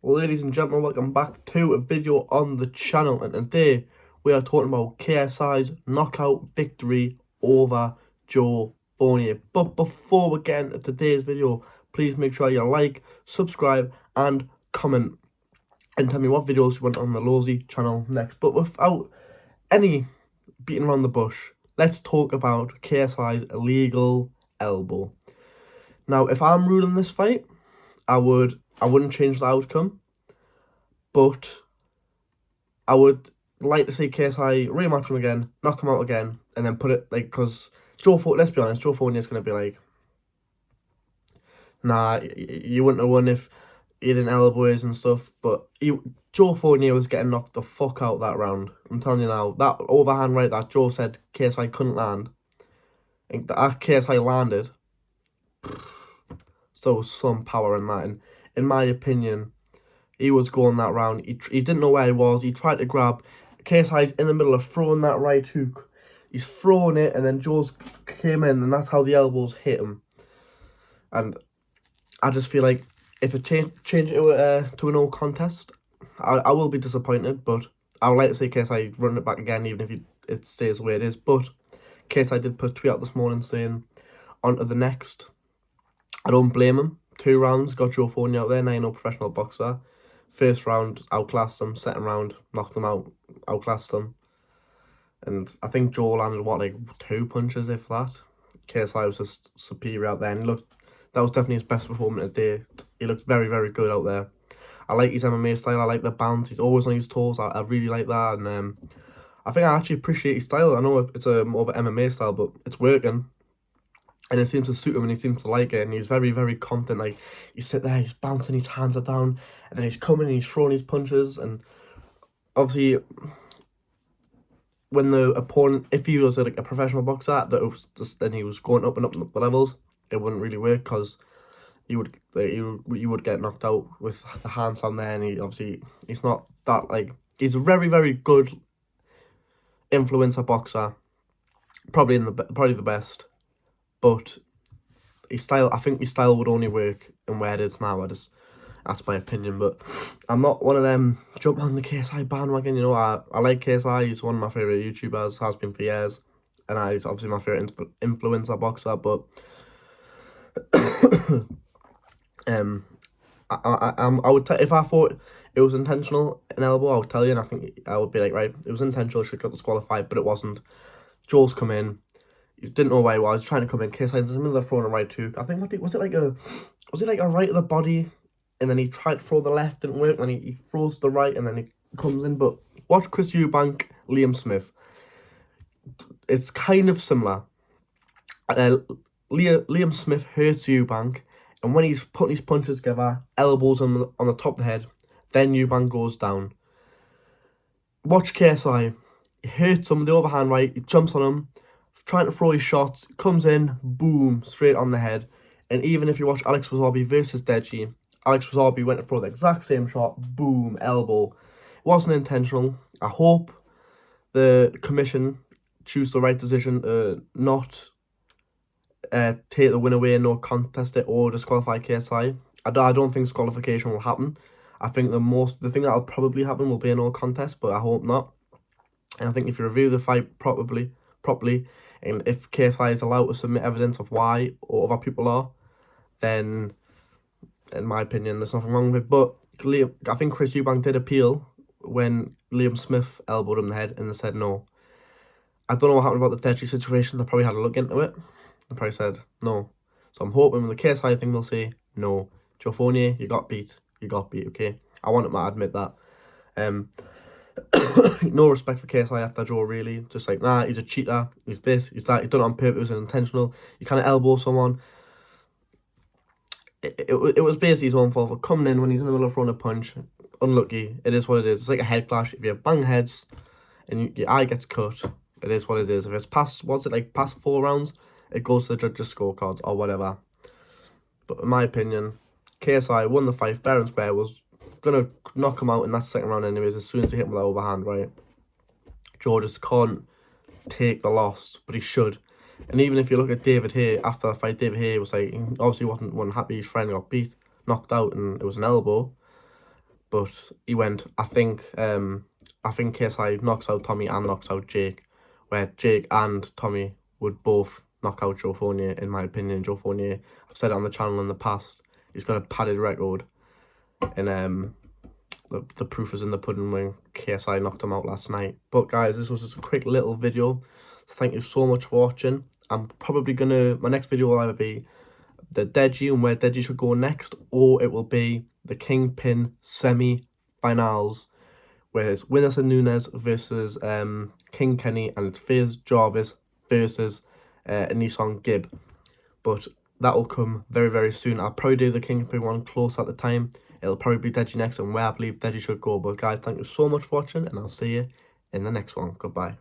Ladies and gentlemen, welcome back to a video on the channel, and today we are talking about KSI's knockout victory over Joe Fournier. But before we get into today's video, please make sure you like, subscribe and comment and tell me what videos you want on the Lawsy channel next. But without any beating around the bush, let's talk about KSI's illegal elbow. Now, if I'm ruling this fight, I wouldn't change the outcome, but I would like to see KSI rematch him again, knock him out again, and then put it like, because let's be honest, Joe Fournier's gonna be like, nah, you wouldn't have won if he didn't elbow his and stuff. But Joe Fournier was getting knocked the fuck out that round. I'm telling you now, that overhand right that Joe said KSI couldn't land, and that KSI landed. So some power in that, and in my opinion, he was going that round. He didn't know where he was. He tried to grab. KSI's in the middle of throwing that right hook. He's throwing it, and then Joe's came in, and that's how the elbows hit him. And I just feel like if it change it to a no contest, I will be disappointed. But I would like to see KSI run it back again, even if it stays the way it is. But KSI did put a tweet out this morning saying, on to the next. I don't blame him. 2 rounds, got Joe Fournier out there. Now, no professional boxer. First round, outclassed him. Second round, knocked him out, outclassed him. And I think Joe landed, what, like 2 punches, if that. KSI was just superior out there. And that was definitely his best performance today. He looked very, very good out there. I like his MMA style. I like the bounce. He's always on his toes. I really like that. And I think I actually appreciate his style. I know it's a more of an MMA style, but it's working. And it seems to suit him, and he seems to like it, and he's very, very confident. Like, he's sitting there, he's bouncing, his hands are down, and then he's coming and he's throwing his punches. And obviously, when the opponent, if he was like a professional boxer, then he was going up and up the levels, it wouldn't really work, because you would get knocked out with the hands on there. And he's not that, like, he's a very, very good influencer boxer, probably the best. But I think his style would only work in where it is now. That's my opinion. But I'm not one of them jump on the KSI bandwagon. You know, I like KSI. He's one of my favourite YouTubers, has been for years. And he's obviously my favourite influencer boxer. But I would if I thought it was intentional, an elbow, I would tell you. And I think I would be like, right, it was intentional, should got disqualified, but it wasn't. Joel's come in. You didn't know where he was trying to come in. KSI in the middle of throwing a right hook. I think was it like a right of the body, and then he tried to throw the left, didn't work, and then he throws the right, and then he comes in. But watch Chris Eubank, Liam Smith. It's kind of similar. Liam Smith hurts Eubank, and when he's putting his punches together, elbows on the top of the head, then Eubank goes down. Watch KSI. He hurts him with the overhand right. He jumps on him, trying to throw his shots, comes in, boom, straight on the head. And even if you watch Alex Wasabi versus Deji, Alex Wasabi went to throw the exact same shot, boom, elbow. It wasn't intentional. I hope the commission choose the right decision to not take the win away and not contest it or disqualify KSI. I don't think disqualification will happen. I think the thing that'll probably happen will be a no contest, but I hope not. And I think if you review the fight properly, and if KSI is allowed to submit evidence of why or other people are, then, in my opinion, there's nothing wrong with it. But I think Chris Eubank did appeal when Liam Smith elbowed him in the head, and they said no. I don't know what happened about the Deji situation. They probably had a look into it. They probably said no. So I'm hoping with the KSI thing, they'll say no. Joe Fournier, you got beat. You got beat, okay? I want to admit that. No respect for KSI after Joe, really. Just like, nah, he's a cheater, he's this, he's that, he's done it on purpose and intentional. You kind of elbow someone. It was basically his own fault for coming in when he's in the middle of throwing a punch. Unlucky. It is what it is. It's like a head clash. If you bang heads and your eye gets cut, it is what it is. If it's past 4 rounds, it goes to the judges' scorecards or whatever. But in my opinion, KSI won the fight fair and square, was gonna knock him out in that second round anyways, as soon as he hit him with that overhand right. Joe just can't take the loss, but he should. And even if you look at David Haye, after the fight, David Haye was like, he obviously wasn't happy his friend got beat, knocked out, and it was an elbow. but he went. I think KSI knocks out Tommy and knocks out Jake, where Jake and Tommy would both knock out Joe Fournier. In my opinion, Joe Fournier, I've said it on the channel in the past, he's got a padded record, and the proof is in the pudding when KSI knocked him out last night. But guys, this was just a quick little video. So thank you so much for watching. I'm probably my next video will either be the Deji and where Deji should go next, or it will be the Kingpin semi-finals, where it's Winners and Nunes versus King Kenny, and it's Fizz Jarvis versus Nissan Gibb. But that will come very, very soon. I'll probably do the Kingpin one close at the time. It'll probably be Deji next, and where I believe Deji should go. But guys, thank you so much for watching, and I'll see you in the next one. Goodbye.